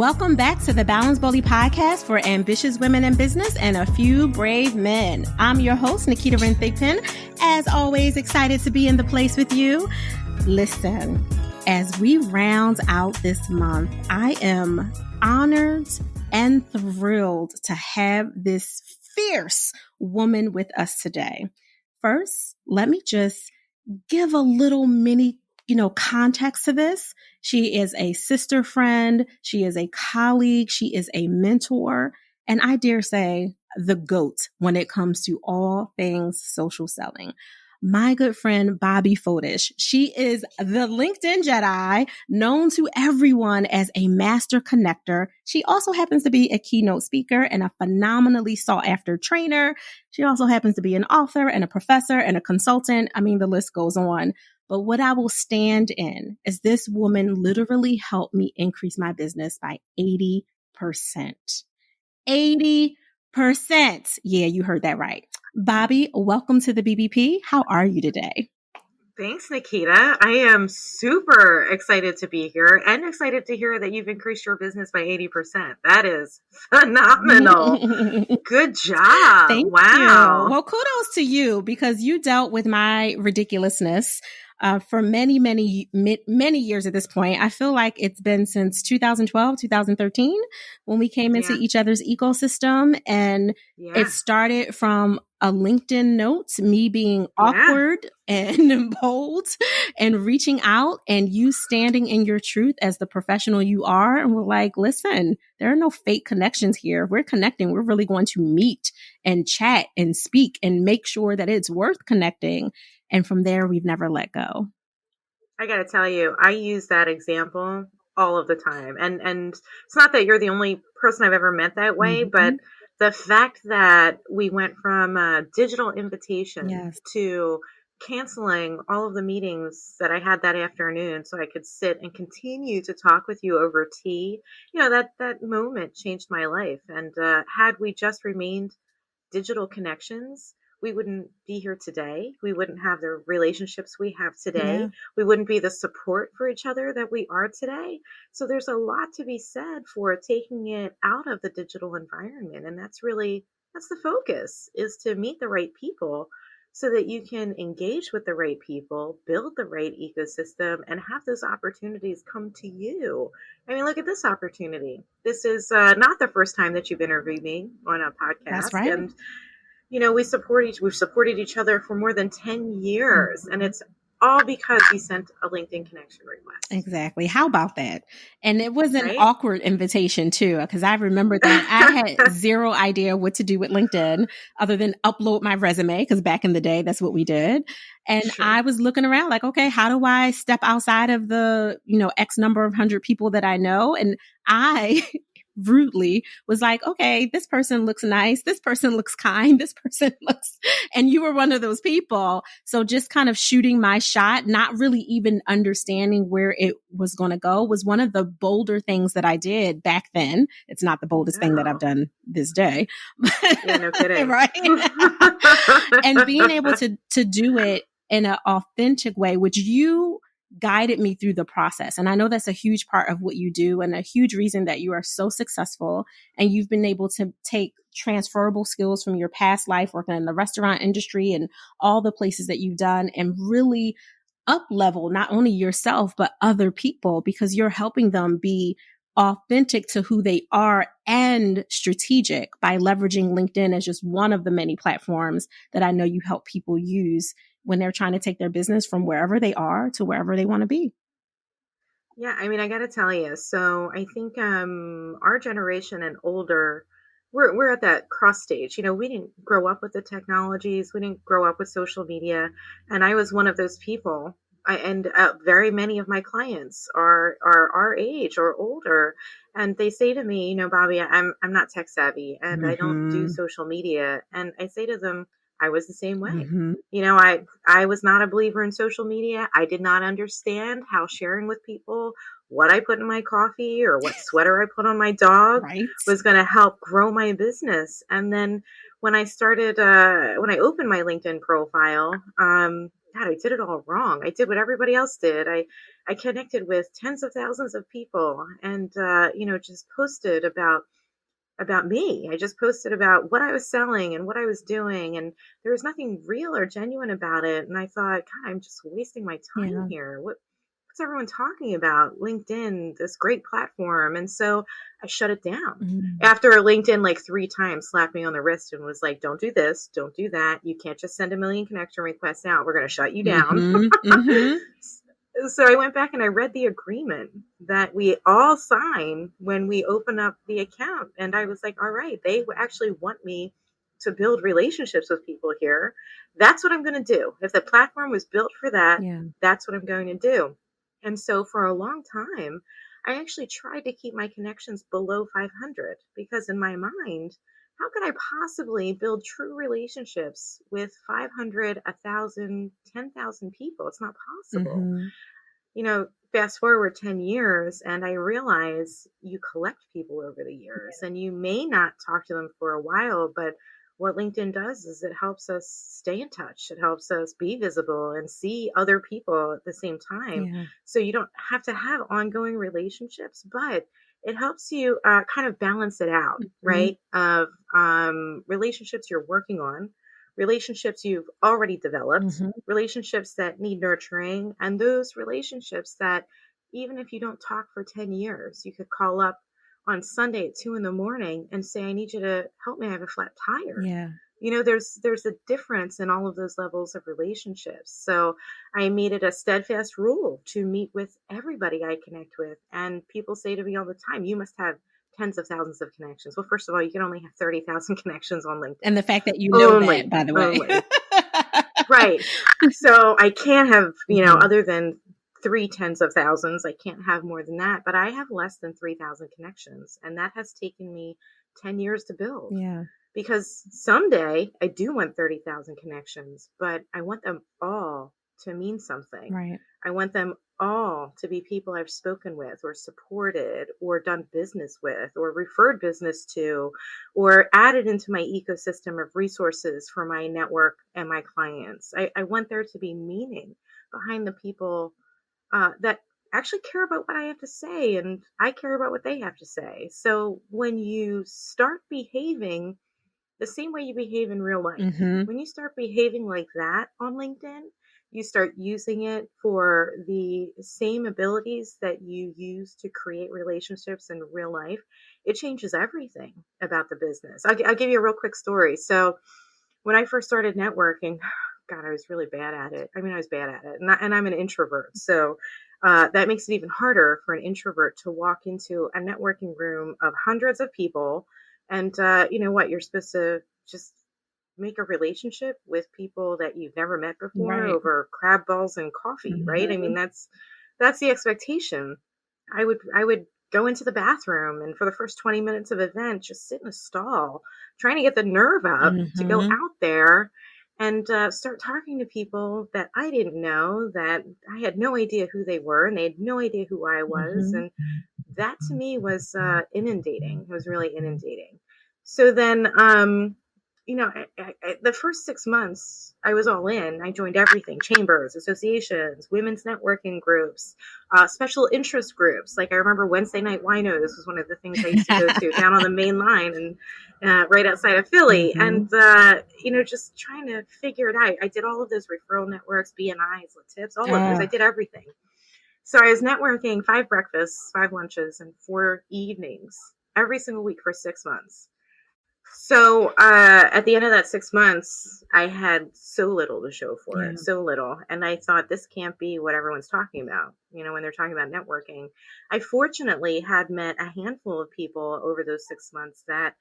Welcome back to the Balance Boldly podcast for ambitious women in business and a few brave men. I'm your host, Naketa Ren Thigpen. As always, excited to be in the place with you. Listen, as we round out this month, I am honored and thrilled to have this fierce woman with us today. First, let me just give a little mini context to this. She is a sister friend. She is a colleague. She is a mentor. And I dare say the GOAT when it comes to all things social selling. My good friend, Bobbie Foedsich. She is the LinkedIn Jedi, known to everyone as a master connector. She also happens to be a keynote speaker and a phenomenally sought after trainer. She also happens to be an author and a professor and a consultant. I mean, the list goes on. But what I will stand in is this woman literally helped me increase my business by 80%. 80%. Yeah, you heard that right. Bobbie, welcome to the BBP. How are you today? Thanks, Naketa. I am super excited to be here and excited to hear that you've increased your business by 80%. That is phenomenal. Good job. Thank wow. you. Well, kudos to you because you dealt with my ridiculousness for many years at this point. I feel like it's been since 2012, 2013 when we came into each other's ecosystem. And it started from a LinkedIn note, me being awkward and bold and reaching out and you standing in your truth as the professional you are. And we're like, listen, there are no fake connections here. We're connecting. We're really going to meet and chat and speak and make sure that it's worth connecting. And from there, we've never let go. I got to tell you, I use that example all of the time. And it's not that you're the only person I've ever met that way, but the fact that we went from a digital invitation to canceling all of the meetings that I had that afternoon so I could sit and continue to talk with you over tea, that moment changed my life. And had we just remained digital connections, we wouldn't be here today. We wouldn't have the relationships we have today. Yeah. We wouldn't be the support for each other that we are today. So there's a lot to be said for taking it out of the digital environment. And that's the focus, is to meet the right people so that you can engage with the right people, build the right ecosystem, and have those opportunities come to you. I mean, look at this opportunity. This is not the first time that you've interviewed me on a podcast. That's right. And we've supported each other for more than 10 years, and it's all because we sent a LinkedIn connection request. Exactly. How about that? And it was an awkward invitation too, because I remember that I had zero idea what to do with LinkedIn other than upload my resume, because back in the day, that's what we did. And I was looking around like, okay, how do I step outside of the, X number of 100 people that I know? And I rudely was like, okay, this person looks nice. This person looks kind. This person looks, and you were one of those people. So just kind of shooting my shot, not really even understanding where it was going to go, was one of the bolder things that I did back then. It's not the boldest thing that I've done this day. Yeah, no kidding. Right. And being able to do it in an authentic way, which you guided me through the process. And I know that's a huge part of what you do and a huge reason that you are so successful. And you've been able to take transferable skills from your past life working in the restaurant industry and all the places that you've done and really up level not only yourself, but other people, because you're helping them be authentic to who they are and strategic by leveraging LinkedIn as just one of the many platforms that I know you help people use when they're trying to take their business from wherever they are to wherever they want to be. Yeah, I mean, I got to tell you. So I think our generation and older, we're at that cross stage. We didn't grow up with the technologies. We didn't grow up with social media. And I was one of those people. And very many of my clients are our age or older. And they say to me, Bobbie, I'm not tech savvy and I don't do social media. And I say to them, I was the same way. I was not a believer in social media. I did not understand how sharing with people what I put in my coffee or what sweater I put on my dog was going to help grow my business. And then when I started, when I opened my LinkedIn profile, God, I did it all wrong. I did what everybody else did. I connected with tens of thousands of people and, just posted about me. I just posted about what I was selling and what I was doing, and there was nothing real or genuine about it. And I thought, God, I'm just wasting my time Yeah. here. What's everyone talking about? LinkedIn, this great platform. And so I shut it down. Mm. After LinkedIn like 3 times slapped me on the wrist and was like, don't do this, don't do that. You can't just send a million connection requests out. We're going to shut you down. So I went back and I read the agreement that we all sign when we open up the account. And I was like, all right, they actually want me to build relationships with people here. That's what I'm going to do. If the platform was built for that, Yeah. that's what I'm going to do. And so for a long time, I actually tried to keep my connections below 500 because in my mind, how could I possibly build true relationships with 500, 1,000, 10,000 people? It's not possible. Mm-hmm. Fast forward 10 years and I realize you collect people over the years and you may not talk to them for a while, but what LinkedIn does is it helps us stay in touch. It helps us be visible and see other people at the same time. Yeah. So you don't have to have ongoing relationships, but it helps you kind of balance it out, right? Of relationships you're working on, relationships you've already developed, relationships that need nurturing, and those relationships that even if you don't talk for 10 years, you could call up on Sunday at 2 a.m. and say, I need you to help me. I have a flat tire. Yeah. There's a difference in all of those levels of relationships. So I made it a steadfast rule to meet with everybody I connect with. And people say to me all the time, you must have tens of thousands of connections. Well, first of all, you can only have 30,000 connections on LinkedIn. And the fact that you know that, by the way. Only. Right. So I can't have, other than 3 tens of thousands, I can't have more than that. But I have less than 3,000 connections. And that has taken me 10 years to build. Yeah. Because someday I do want 30,000 connections, but I want them all to mean something. Right. I want them all to be people I've spoken with or supported or done business with or referred business to or added into my ecosystem of resources for my network and my clients. I want there to be meaning behind the people that actually care about what I have to say, and I care about what they have to say. So when you start behaving the same way you behave in real life, when you start behaving like that on LinkedIn, you start using it for the same abilities that you use to create relationships in real life, it changes everything about the business. I'll give you a real quick story. So when I first started networking, God, I was really bad at it. I mean, I was bad at it. And I'm an introvert. So that makes it even harder for an introvert to walk into a networking room of hundreds of people. And you know what? You're supposed to just make a relationship with people that you've never met before over crab balls and coffee, right? I mean, that's the expectation. I would go into the bathroom and for the first 20 minutes of event, just sit in a stall, trying to get the nerve up to go out there and start talking to people that I didn't know, that I had no idea who they were, and they had no idea who I was. And that to me was inundating. It was really inundating. So then, the first 6 months, I was all in. I joined everything: chambers, associations, women's networking groups, special interest groups. Like I remember Wednesday Night Wino. This was one of the things I used to go to down on the main line and right outside of Philly. And, just trying to figure it out. I did all of those referral networks, BNIs, tips, all of those. I did everything. So I was networking 5 breakfasts, 5 lunches, and 4 evenings every single week for 6 months. So at the end of that 6 months, I had so little to show for it, so little. And I thought, this can't be what everyone's talking about, when they're talking about networking. I fortunately had met a handful of people over those 6 months that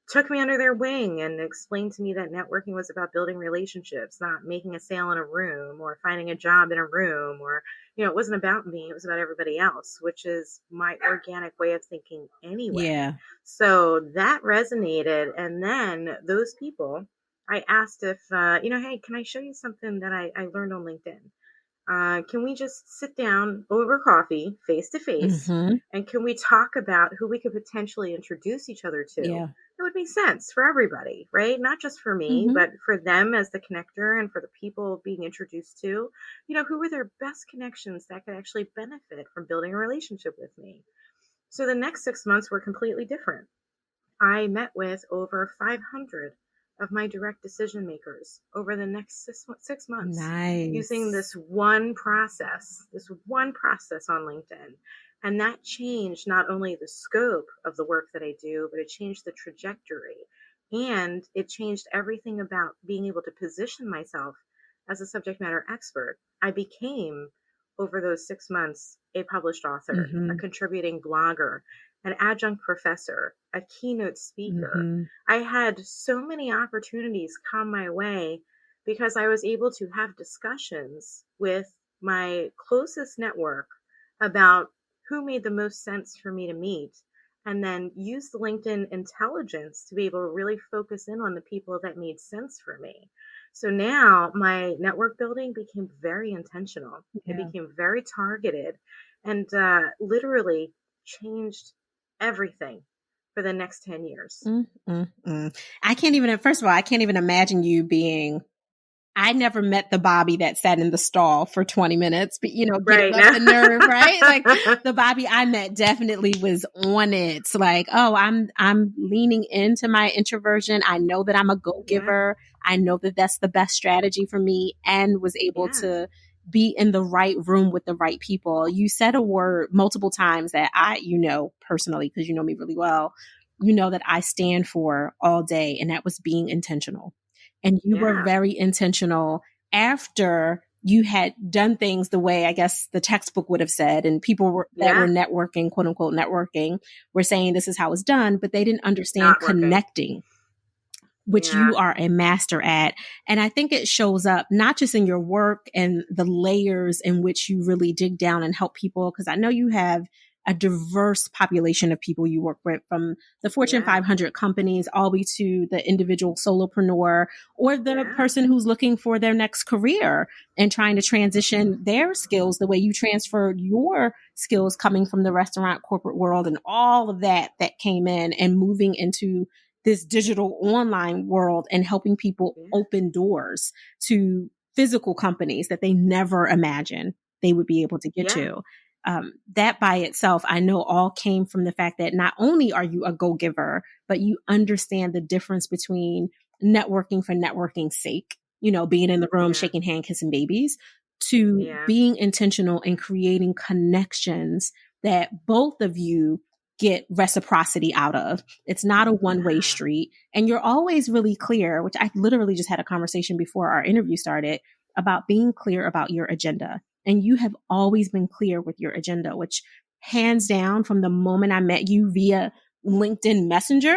took me under their wing and explained to me that networking was about building relationships, not making a sale in a room or finding a job in a room, or, it wasn't about me. It was about everybody else, which is my organic way of thinking anyway. Yeah. So that resonated. And then those people, I asked if, hey, can I show you something that I learned on LinkedIn? Can we just sit down over coffee, face to face, and can we talk about who we could potentially introduce each other to? Yeah. it would make sense for everybody, right? Not just for me, Mm-hmm. but for them as the connector and for the people being introduced to, who were their best connections that could actually benefit from building a relationship with me. So the next 6 months were completely different. I met with over 500 of my direct decision makers over the next 6 months using Nice. this one process on LinkedIn. And that changed not only the scope of the work that I do, but it changed the trajectory. And it changed everything about being able to position myself as a subject matter expert. I became, over those 6 months, a published author, a Mm-hmm. contributing blogger, an adjunct professor, a keynote speaker. Mm-hmm. I had so many opportunities come my way because I was able to have discussions with my closest network about who made the most sense for me to meet, and then use the LinkedIn intelligence to be able to really focus in on the people that made sense for me. So now my network building became very intentional. It Yeah. became very targeted and literally changed everything for the next 10 years. Mm-mm-mm. I can't even, first of all, I can't even imagine you being, I never met the Bobbie that sat in the stall for 20 minutes, but getting Right up now. the nerve, right? Like the Bobbie I met definitely was on it. It's like, oh, I'm leaning into my introversion. I know that I'm a Yeah, go-giver. I know that that's the best strategy for me, and was able yeah, to be in the right room with the right people. You said a word multiple times that personally, because you know me really well, that I stand for all day, and that was being intentional. And you were yeah, very intentional after you had done things the way I guess the textbook would have said, and that were yeah. networking, quote unquote networking, were saying this is how it's done, but they didn't understand Not working. connecting, which Yeah, you are a master at. And I think it shows up not just in your work and the layers in which you really dig down and help people, because I know you have a diverse population of people you work with, from the Fortune yeah, 500 companies all the way to the individual solopreneur or the yeah, person who's looking for their next career and trying to transition their skills the way you transferred your skills coming from the restaurant corporate world and all of that came in and moving into this digital online world and helping people yeah, open doors to physical companies that they never imagined they would be able to get yeah, to. That by itself, I know all came from the fact that not only are you a go giver, but you understand the difference between networking for networking's sake, being in the room, yeah, shaking hands, kissing babies, to yeah, being intentional and creating connections that both of you get reciprocity out of. It's not a one-way yeah. street. And you're always really clear, which I literally just had a conversation before our interview started about being clear about your agenda. And you have always been clear with your agenda, which hands down from the moment I met you via LinkedIn Messenger,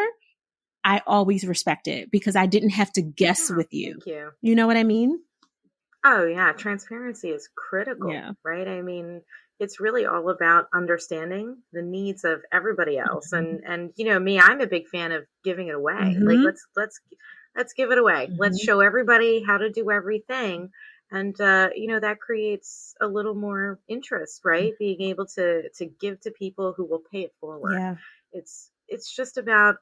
I always respect it because I didn't have to guess Oh, with you. thank you. You know what I mean? Oh, yeah, transparency is critical, Yeah. right? I mean, it's really all about understanding the needs of everybody else. And me, I'm a big fan of giving it away. Like Mm-hmm. let's give it away. Let's Mm-hmm. show everybody how to do everything. And that creates a little more interest, right? Being able to give to people who will pay it forward. Yeah. It's just about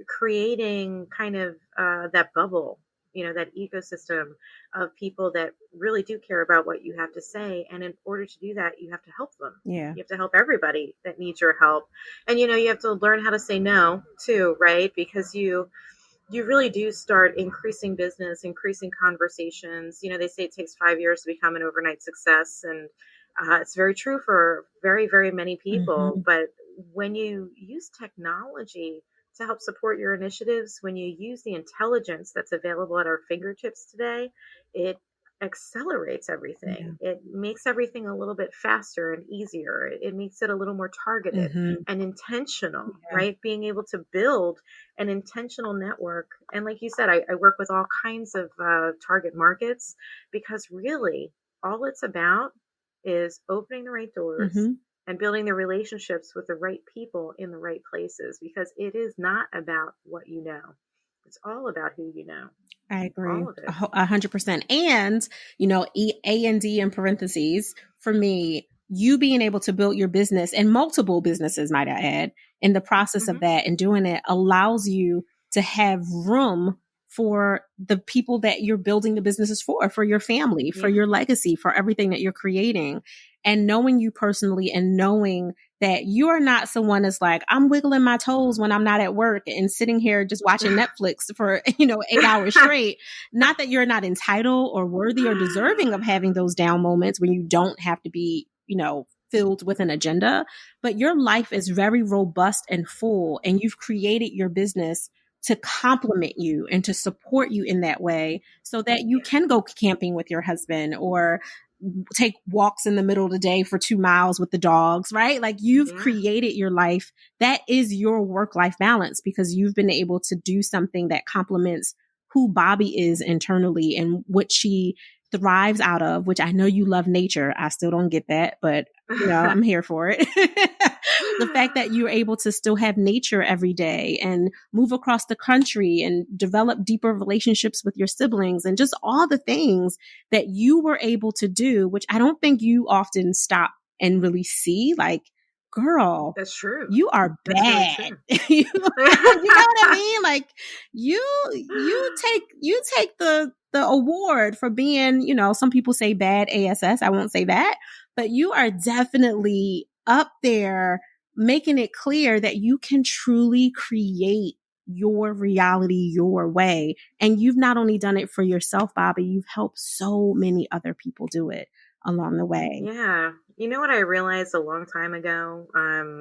creating kind of that bubble, that ecosystem of people that really do care about what you have to say. And in order to do that, you have to help them. Yeah. You have to help everybody that needs your help. And you have to learn how to say no too, right? Because you really do start increasing business, increasing conversations. They say it takes 5 years to become an overnight success, and it's very true for very, very many people. Mm-hmm. But when you use technology to help support your initiatives, when you use the intelligence that's available at our fingertips today, it accelerates Yeah. everything. It makes everything a little bit faster and easier. It makes it a little more targeted Mm-hmm. and intentional, Yeah. right? Being able to build an intentional network. And like you said, I work with all kinds of target markets because really all it's about is opening the right doors Mm-hmm. and building the relationships with the right people in the right places, because it is not about what you know. It's all about who you know. I agree All of it. 100%. And, A and D in parentheses for me, you being able to build your business and multiple businesses, might I add, in the process of Hmm. that and doing it allows you to have room for the people that you're building the businesses for your family, for Yeah. your legacy, for everything that you're creating. And knowing you personally and knowing that you are not someone that's like, I'm wiggling my toes when I'm not at work and sitting here just watching Netflix for, 8 hours straight. Not that you're not entitled or worthy or deserving of having those down moments when you don't have to be, filled with an agenda, but your life is very robust and full, and you've created your business to complement you and to support you in that way so that you Yeah. can go camping with your husband or take walks in the middle of the day for 2 miles with the dogs, right? Like you've Yeah. created your life. That is your work-life balance because you've been able to do something that complements who Bobbie is internally and what she thrives out of, which I know you love nature. I still don't get that, but I'm here for it. The fact that you're able to still have nature every day and move across the country and develop deeper relationships with your siblings and just all the things that you were able to do, which I don't think you often stop and really see. Like, girl, That's true. you are That's really bad. true. You know what I mean? Like you take the award for being, some people say bad ASS. I won't say that, but you are definitely up there making it clear that you can truly create your reality your way. And you've not only done it for yourself, Bobbie, you've helped so many other people do it along the way. Yeah. You know what I realized a long time ago,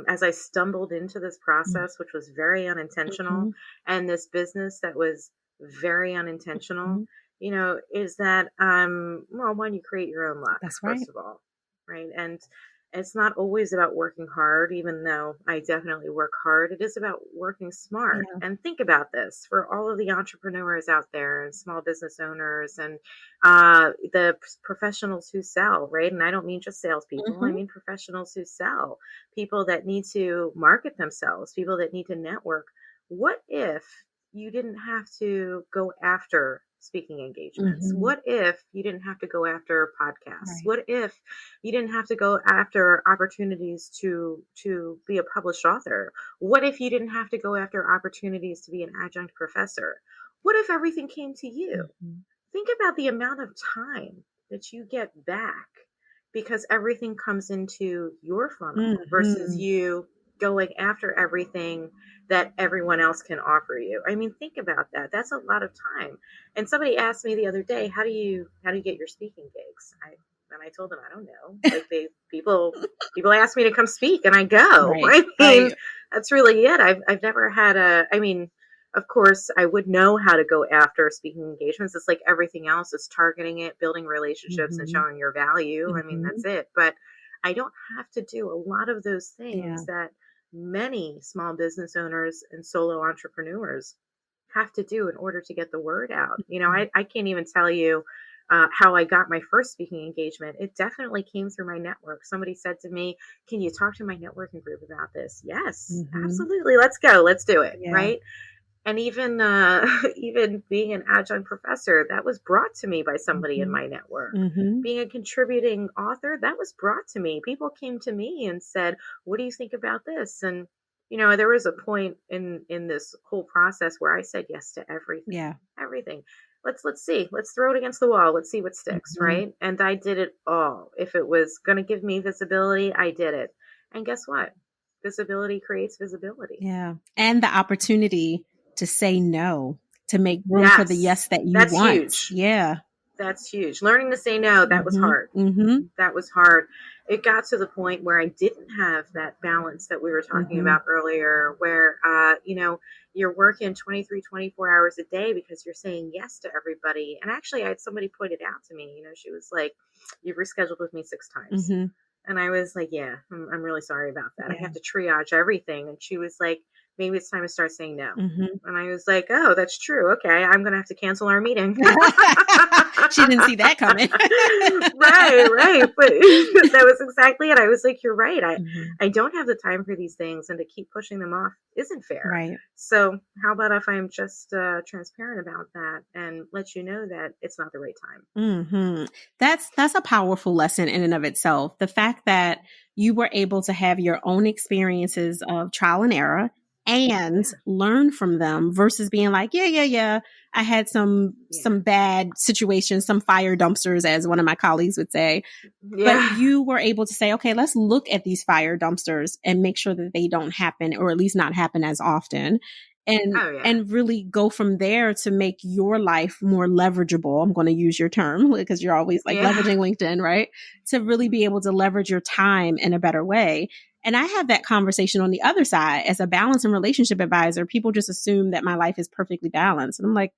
as I stumbled into this process, which was very unintentional, Mm-hmm. and this business that was very unintentional, Mm-hmm. is that, well, one, you create your own luck, That's right. first of all, right? And it's not always about working hard, even though I definitely work hard. It is about working smart. Yeah. And think about this for all of the entrepreneurs out there and small business owners and the professionals who sell, right? And I don't mean just salespeople. I Mm-hmm. mean professionals who sell, people that need to market themselves, people that need to network. What if you didn't have to go after speaking engagements? Mm-hmm. What if you didn't have to go after podcasts? Right. What if you didn't have to go after opportunities to be a published author? What if you didn't have to go after opportunities to be an adjunct professor? What if everything came to you? Mm-hmm. Think about the amount of time that you get back because everything comes into your funnel versus Mm-hmm. you going after everything that everyone else can offer you. I mean, think about that. That's a lot of time. And somebody asked me the other day, how do you get your speaking gigs? I told them I don't know. Like people ask me to come speak and I go. Right. I mean, Right. that's really it. I've never had I mean, of course, I would know how to go after speaking engagements. It's like everything else is targeting it, building relationships, and Mm-hmm. showing your value. I mean, Mm-hmm. that's it. But I don't have to do a lot of those Yeah. things that many small business owners and solo entrepreneurs have to do in order to get the word out. I can't even tell you how I got my first speaking engagement. It definitely came through my network. Somebody said to me, "Can you talk to my networking group about this?" Yes, Mm-hmm. absolutely. Let's go. Let's do it. Yeah. Right. And even even being an adjunct professor, that was brought to me by somebody in Mm-hmm. my network. Mm-hmm. Being a contributing author, that was brought to me. People came to me and said, "What do you think about this?" And there was a point in this whole process where I said yes to everything. Yeah. Everything. Let's see. Let's throw it against the wall. Let's see what sticks, Mm-hmm. right? And I did it all. If it was going to give me visibility, I did it. And guess what? Visibility creates visibility. Yeah. And the opportunity to say no, to make room for the Yes, yes that you that's want. huge. Yeah. That's huge. Learning to say no, that was Mm-hmm. hard. Mm-hmm. That was hard. It got to the point where I didn't have that balance that we were talking Mm-hmm. about earlier, where, you're working 23, 24 hours a day because you're saying yes to everybody. And actually, I had somebody pointed out to me, she was like, "You've rescheduled with me 6 times." Mm-hmm. And I was like, "Yeah, I'm really sorry about that. I Yeah. have to triage everything." And she was like, maybe it's time to start saying no. Mhm. And I was like, oh, that's true. Okay, I'm going to have to cancel our meeting. She didn't see that coming. Right. But that was exactly it. I was like, you're right. Mhm. I don't have the time for these things, and to keep pushing them off isn't fair. Right. So how about if I'm just transparent about that and let you know that it's not the right time? That's a powerful lesson in and of itself. The fact that you were able to have your own experiences of trial and error and Yeah. learn from them versus being like, yeah. I had Yeah. some bad situations, some fire dumpsters, as one of my colleagues would say. But Yeah. you were able to say, okay, let's look at these fire dumpsters and make sure that they don't happen, or at least not happen as often. Oh, yeah. And really go from there to make your life more leverageable. I'm going to use your term because you're always like Yeah. leveraging LinkedIn, right? To really be able to leverage your time in a better way. And I have that conversation on the other side as a balance and relationship advisor. People just assume that my life is perfectly balanced. And I'm like,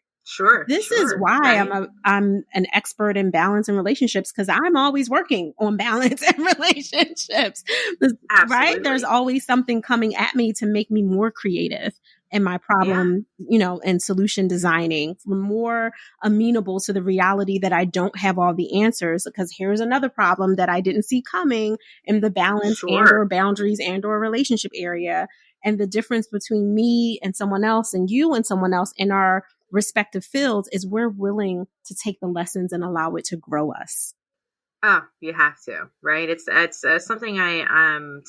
this is Sure. why Right. I'm an expert in balance and relationships, because I'm always working on balance and relationships. Right? There's Absolutely. always something coming at me to make me more creative in my Yeah. problem, and solution designing, more amenable to the reality that I don't have all the answers, because here's another problem that I didn't see coming in the balance and or Sure. boundaries and or relationship area. And the difference between me and someone else and you and someone else in our respective fields is we're willing to take the lessons and allow it to grow us. Oh, you have to, right? It's something I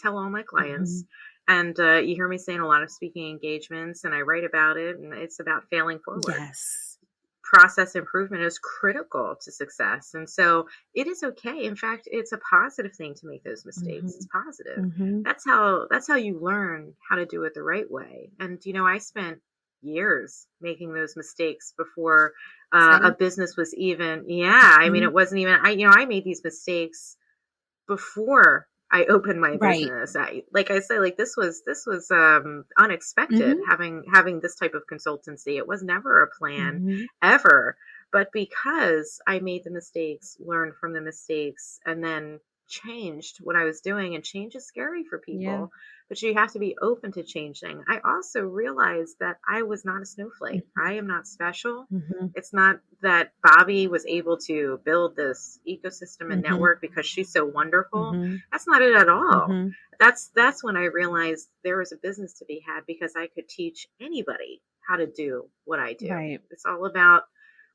tell all my Mm-hmm. clients, and you hear me say in a lot of speaking engagements, and I write about it, and it's about failing forward. Yes. Process improvement is critical to success, and so it is okay. In fact, it's a positive thing to make those mistakes. Mm-hmm. It's positive. Mm-hmm. That's how you learn how to do it the right way. And I spent years making those mistakes before a Same. business was even. Yeah, I mean, Mm-hmm. it wasn't even. I made these mistakes before I opened my Right. business. Like I said, like this was unexpected, Mm-hmm. having this type of consultancy. It was never a plan Mm-hmm. ever, but because I made the mistakes, learned from the mistakes, and then changed what I was doing. And change is scary for Yeah. people, but you have to be open to changing. I also realized that I was not a snowflake. I am not special. Mm-hmm. It's not that Bobbie was able to build this ecosystem and Mm-hmm. network because she's so wonderful. Mm-hmm. That's not it at all. Mm-hmm. That's when I realized there was a business to be had, because I could teach anybody how to do what I do. Right. It's all about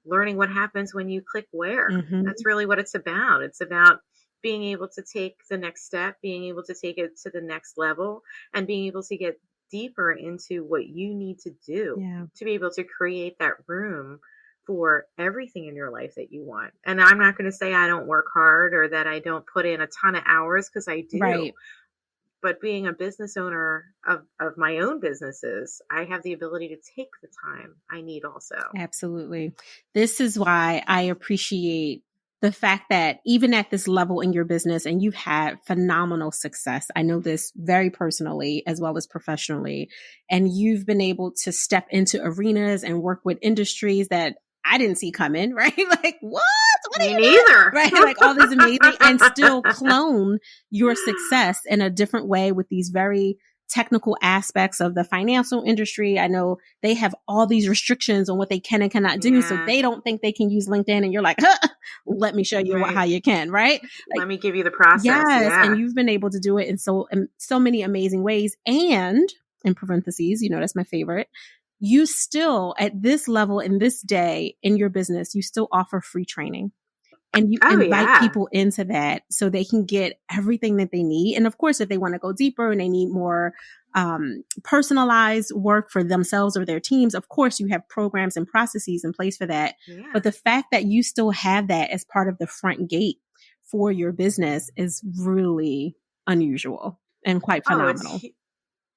learning what happens when you click where. Mm-hmm. That's really what it's about. It's about being able to take the next step, being able to take it to the next level, and being able to get deeper into what you need to do Yeah. to be able to create that room for everything in your life that you want. And I'm not going to say I don't work hard or that I don't put in a ton of hours, because I do. Right. But being a business owner of my own businesses, I have the ability to take the time I need also. Absolutely. This is why I appreciate the fact that even at this level in your business, and you've had phenomenal success. I know this very personally as well as professionally. And you've been able to step into arenas and work with industries that I didn't see coming, right? Like, what? What are Me you doing? neither. Right? Like all these amazing, and still clone your success in a different way with these very technical aspects of the financial industry. I know they have all these restrictions on what they can and cannot do. So Yeah, they don't think they can use LinkedIn. And you're like, huh, let me show you how right. you can, right? Like, Let me give you the process. yes. And Yeah. you've been able to do it in so many amazing ways. And in parentheses, that's my favorite. You still, at this level, in this day in your business, you still offer free training, and you Oh, invite yeah. people into that so they can get everything that they need. And of course, if they want to go deeper and they need more personalized work for themselves or their teams, of course, you have programs and processes in place for that. Yeah. But the fact that you still have that as part of the front gate for your business is really unusual and quite Oh, phenomenal.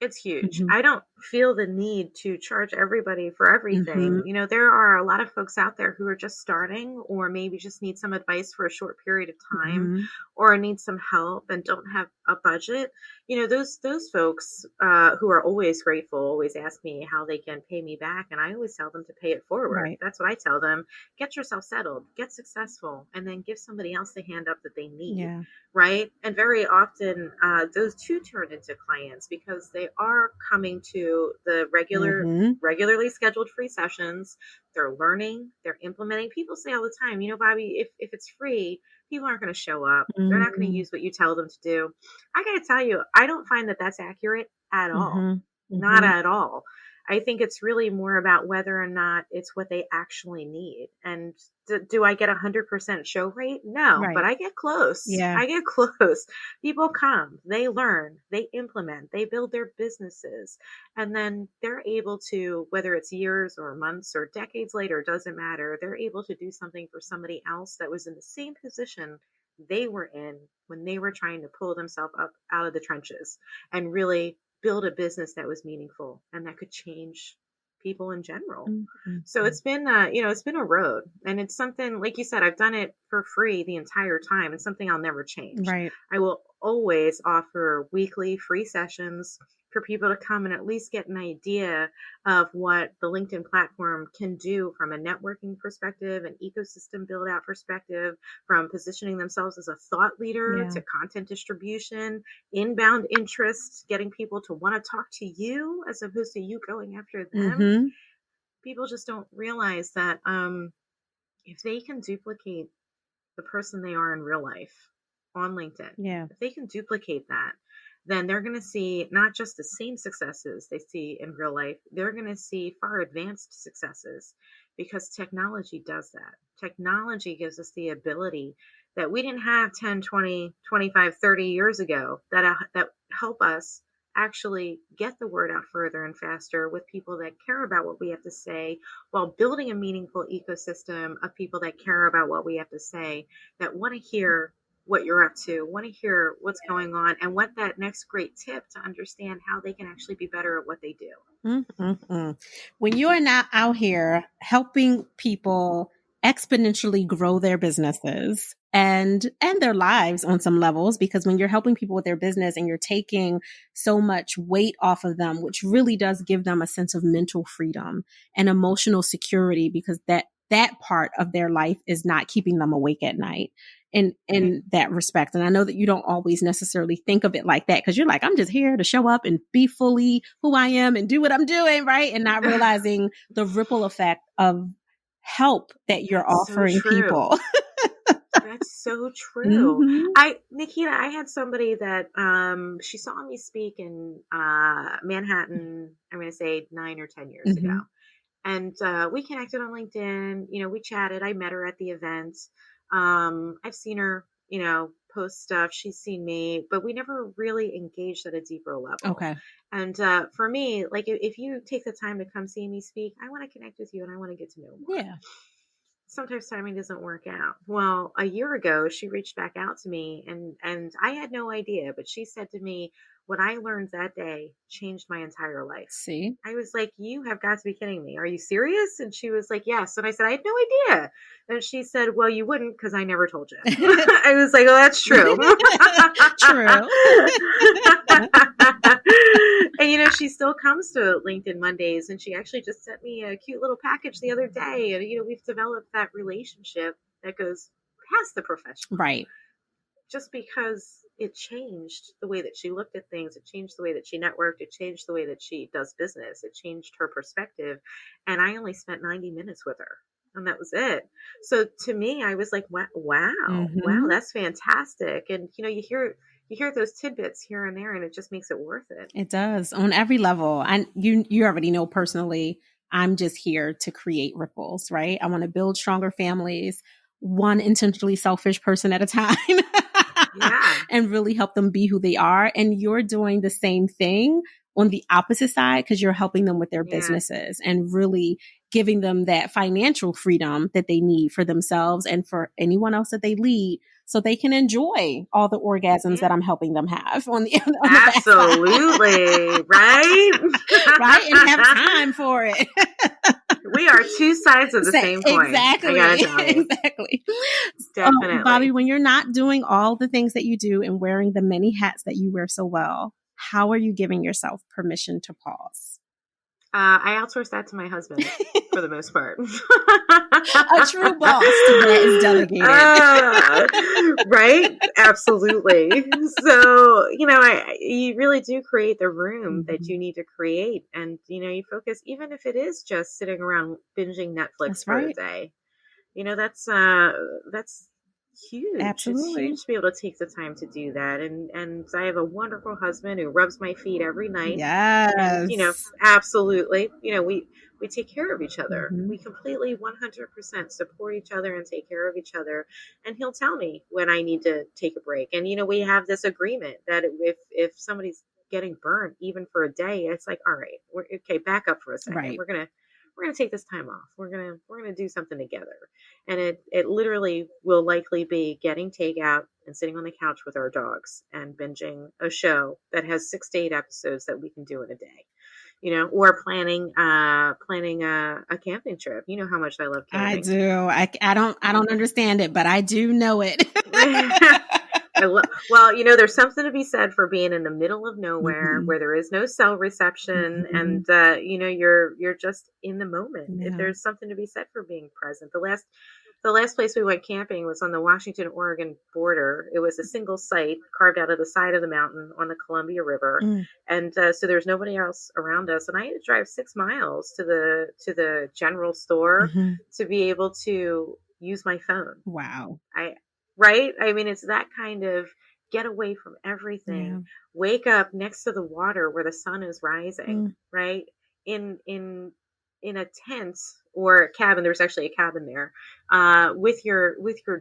it's huge. Mm-hmm. I don't feel the need to charge everybody for Mm-hmm. everything. There are a lot of folks out there who are just starting, or maybe just need some advice for a short period of time, Mm-hmm. or need some help and don't have a budget. Those folks who are always grateful always ask me how they can pay me back, and I always tell them to pay it forward. Right. That's what I tell them. Get yourself settled, get successful, and then give somebody else the hand up that they need. Yeah. Right. And very often those two turn into clients because they are coming to to the regularly scheduled free sessions. They're learning, they're implementing. People say all the time, Bobbie, if it's free, people aren't going to show up. They're not going to use what you tell them to do. I got to tell you, I don't find that that's accurate at all. Not at all. I think it's really more about whether or not it's what they actually need. And do I get 100% show rate? No, but I get close. Yeah. I get close. People come, they learn, they implement, they build their businesses, and then they're able to, whether it's years or months or decades later, doesn't matter. They're able to do something for somebody else that was in the same position they were in when they were trying to pull themselves up out of the trenches and really build a business that was meaningful and that could change people in general. So it's been, it's been a road, and it's something, like you said, I've done it for free the entire time. It's something I'll never change. Right. I will always offer weekly free sessions for people to come and at least get an idea of what the LinkedIn platform can do from a networking perspective, an ecosystem build out perspective, from positioning themselves as a thought leader to content distribution, inbound interest, getting people to want to talk to you as opposed to you going after them. People just don't realize that if they can duplicate the person they are in real life on LinkedIn, if they can duplicate that, then they're going to see not just the same successes they see in real life, they're going to see far advanced successes, because technology does that. Technology gives us the ability that we didn't have 10, 20, 25, 30 years ago that help us actually get the word out further and faster with people that care about what we have to say, while building a meaningful ecosystem of people that care about what we have to say, that want to hear what you're up to, want to hear what's going on, and want that next great tip to understand how they can actually be better at what they do. When you are not out here helping people exponentially grow their businesses and their lives on some levels, because when you're helping people with their business and you're taking so much weight off of them, which really does give them a sense of mental freedom and emotional security, because that part of their life is not keeping them awake at night. In that respect. And I know that you don't always necessarily think of it like that, because you're like, I'm just here to show up and be fully who I am and do what I'm doing, right? And not realizing the ripple effect of help that you're offering people. That's so true. Naketa, I had somebody that she saw me speak in Manhattan, I'm going to say 9 or 10 years ago. And we connected on LinkedIn. We chatted. I met her at the event. I've seen her, post stuff. She's seen me, but we never really engaged at a deeper level. Okay. And for me, like, if you take the time to come see me speak, I want to connect with you and I want to get to know more. Yeah. Sometimes timing doesn't work out. Well, a year ago, she reached back out to me, and I had no idea, but she said to me, what I learned that day changed my entire life. See? I was like, you have got to be kidding me. Are you serious? And she was like, yes. And I said, I had no idea. And she said, well, you wouldn't, because I never told you. I was like, oh, that's true. And, she still comes to LinkedIn Mondays, and she actually just sent me a cute little package the other day. And, we've developed that relationship that goes past the professional. Right. Just because it changed the way that she looked at things. It changed the way that she networked. It changed the way that she does business. It changed her perspective. And I only spent 90 minutes with her. And that was it. So to me, I was like, wow, that's fantastic. And, you hear those tidbits here and there, and it just makes it worth it. It does, on every level. And you already know personally, I'm just here to create ripples, right? I want to build stronger families, one intentionally selfish person at a time. And really help them be who they are. And you're doing the same thing on the opposite side, because you're helping them with their businesses and really giving them that financial freedom that they need for themselves and for anyone else that they lead, so they can enjoy all the orgasms that I'm helping them have on the absolutely right? Right, and have time for it. We are two sides of the same coin. Exactly. I gotta tell you. Exactly. Definitely. Bobbie, when you're not doing all the things that you do and wearing the many hats that you wear so well, how are you giving yourself permission to pause? I outsource that to my husband for the most part. A true boss that is delegated. Right? Absolutely. So, you really do create the room that you need to create. And, you focus, even if it is just sitting around binging Netflix That's for the right. day. That's huge. It's Absolutely. huge to be able to take the time to do that. And I have a wonderful husband who rubs my feet every night. And, Yes. absolutely, we take care of each other. Mhm. We completely 100% support each other and take care of each other. And he'll tell me when I need to take a break. And, we have this agreement that if somebody's getting burned, even for a day, it's like, all right, okay, back up for a second. Right. We're gonna take this time off. We're gonna do something together. And it literally will likely be getting takeout and sitting on the couch with our dogs and binging a show that has 6 to 8 episodes that we can do in a day. Or planning a camping trip. You know how much I love I camping. do. I don't understand it, but I do know it. Well, there's something to be said for being in the middle of nowhere Mhm. where there is no cell reception, Mhm. and you're just in the moment. Yeah. There's something to be said for being present. The last place we went camping was on the Washington-Oregon border. It was a single site carved out of the side of the mountain on the Columbia River, Mm. and so there's nobody else around us. And I had to drive 6 miles to the general store Mhm. to be able to use my phone. Wow. Right? I mean, it's that kind of get away from everything, Yeah. wake up next to the water where the sun is rising, Mm. right? In a tent or a cabin, there's actually a cabin there, with your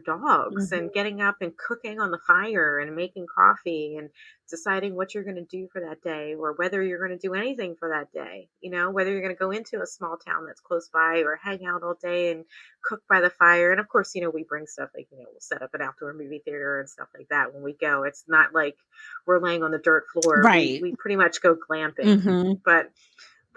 dogs, Mhm. and getting up and cooking on the fire and making coffee and deciding what you're going to do for that day, or whether you're going to do anything for that day, whether you're going to go into a small town that's close by or hang out all day and cook by the fire. And of course, we bring stuff like, we'll set up an outdoor movie theater and stuff like that when we go. It's not like we're laying on the dirt floor. Right. We pretty much go glamping. Mhm.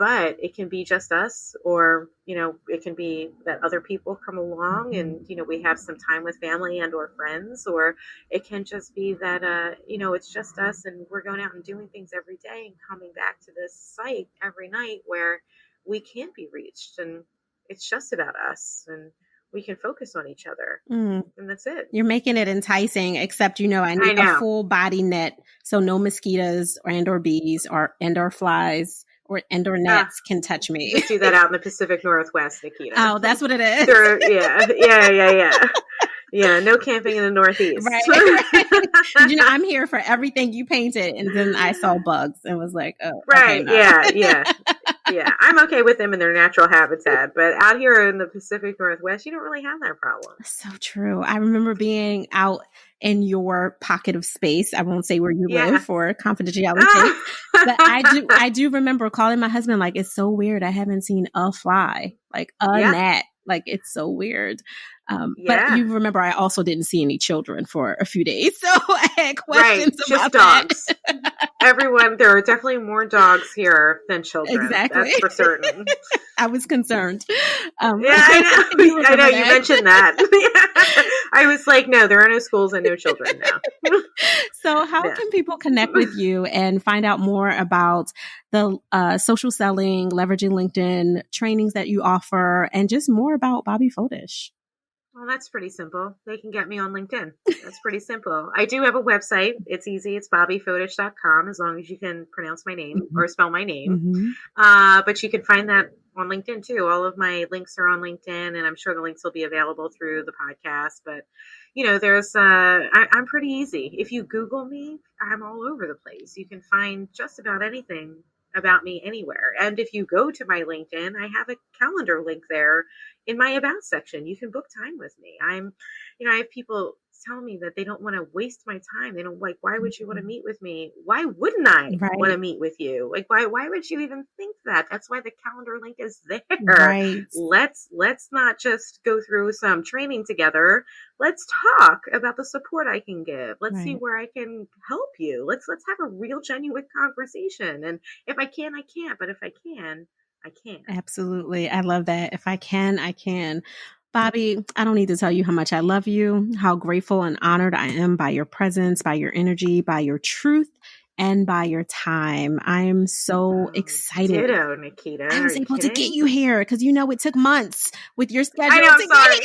But it can be just us, or it can be that other people come along and we have some time with family and or friends, or it can just be that it's just us and we're going out and doing things every day and coming back to this site every night where we can't be reached, and it's just about us, and we can focus on each other, Mm. and that's it. You're making it enticing, except I I need a know. full body net, so no mosquitoes or bees or flies or nets can touch me. Just do that out in the Pacific Northwest, Naketa. Oh, that's what it is. Yeah, no camping in the Northeast. Right. I'm here for everything you painted, and then I saw bugs and was like, oh, right, okay, no. Yeah. I'm okay with them in their natural habitat, but out here in the Pacific Northwest, you don't really have that problem. So true. I remember being out in your pocket of space. I won't say where you live for confidentiality sake, but I do remember calling my husband like, it's so weird. I haven't seen a fly, like a gnat. Like, it's so weird. But you remember I also didn't see any children for a few days. So I had questions about dogs. that. Everyone, there are definitely more dogs here than children. Exactly. That's for certain. I was concerned. I know. I know. You mentioned that. I was like, no, there are no schools and no children now. So how can people connect with you and find out more about the social selling, leveraging LinkedIn trainings that you offer, and just more about Bobbie Foedsich? Well, that's pretty simple. They can get me on LinkedIn. That's pretty simple. I do have a website. It's easy. It's bobbiefoedsich.com, as long as you can pronounce my name or spell my name. But you can find that on LinkedIn too. All of my links are on LinkedIn, and I'm sure the links will be available through the podcast. But there's I'm pretty easy. If you Google me, I'm all over the place. You can find just about anything about me anywhere. And if you go to my LinkedIn, I have a calendar link there in my about section. You can book time with me. I have people tell me that they don't want to waste my time. They don't like, why would you want to meet with me? Why wouldn't I want to meet with you? Like, why would you even think that? That's why the calendar link is there. Right. Let's not just go through some training together. Let's talk about the support I can give. Let's see where I can help you. Let's have a real genuine conversation. And if I can, I can't. But if I can, I can. Absolutely. I love that. If I can, I can. Bobbie, I don't need to tell you how much I love you, how grateful and honored I am by your presence, by your energy, by your truth, and by your time. I am so excited. Ditto, Naketa. I was able to get you here because it took months with your schedule. I know, I'm sorry.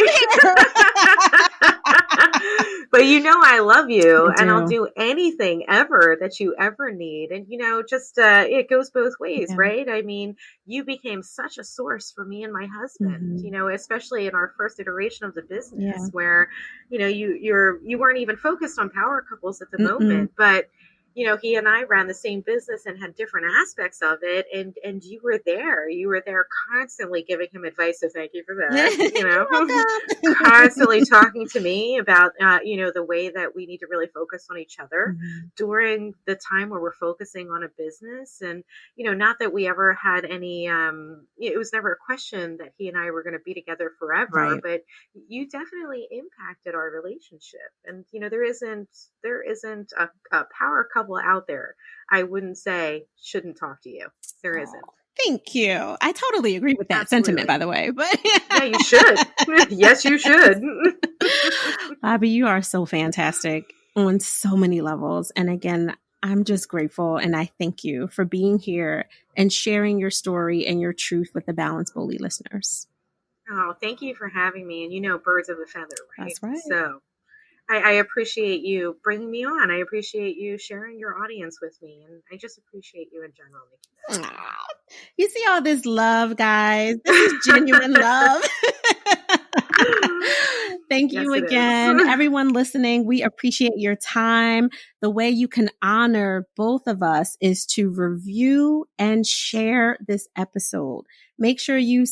But I love you, and I'll do anything ever that you ever need. And just it goes both ways, right? I mean, you became such a source for me and my husband. Especially in our first iteration of the business, where you weren't even focused on power couples at the moment, but he and I ran the same business and had different aspects of it. And you were there. You were there constantly giving him advice. So thank you for that. Constantly talking to me about, the way that we need to really focus on each other during the time where we're focusing on a business. And, not that we ever had any, it was never a question that he and I were going to be together forever, but you definitely impacted our relationship. And, there isn't a power couple out there I wouldn't say shouldn't talk to you. There isn't. Thank you. I totally agree with that sentiment, by the way. But yeah, you should. Yes, you should. Bobbie, you are so fantastic on so many levels. And again, I'm just grateful, and I thank you for being here and sharing your story and your truth with the Balanced Boldly listeners. Oh, thank you for having me. And birds of a feather, right? That's right. So I appreciate you bringing me on. I appreciate you sharing your audience with me. And I just appreciate you in general, Naketa. You see all this love, guys. This is genuine love. Thank you again. Everyone listening, we appreciate your time. The way you can honor both of us is to review and share this episode. Make sure you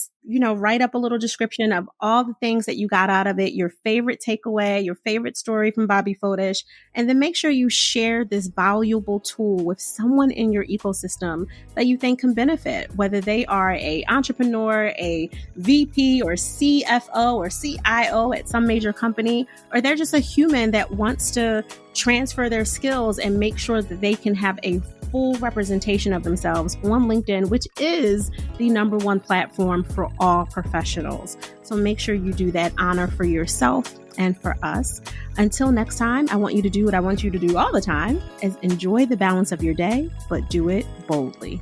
write up a little description of all the things that you got out of it, your favorite takeaway, your favorite story from Bobbie Foedsich, and then make sure you share this valuable tool with someone in your ecosystem that you think can benefit, whether they are an entrepreneur, a VP or CFO or CIO at some major company, or they're just a human that wants to transfer their skills and make sure that they can have a full representation of themselves on LinkedIn, which is the #1 platform for all professionals. So make sure you do that honor for yourself and for us. Until next time, I want you to do what I want you to do all the time, is enjoy the balance of your day, but do it boldly.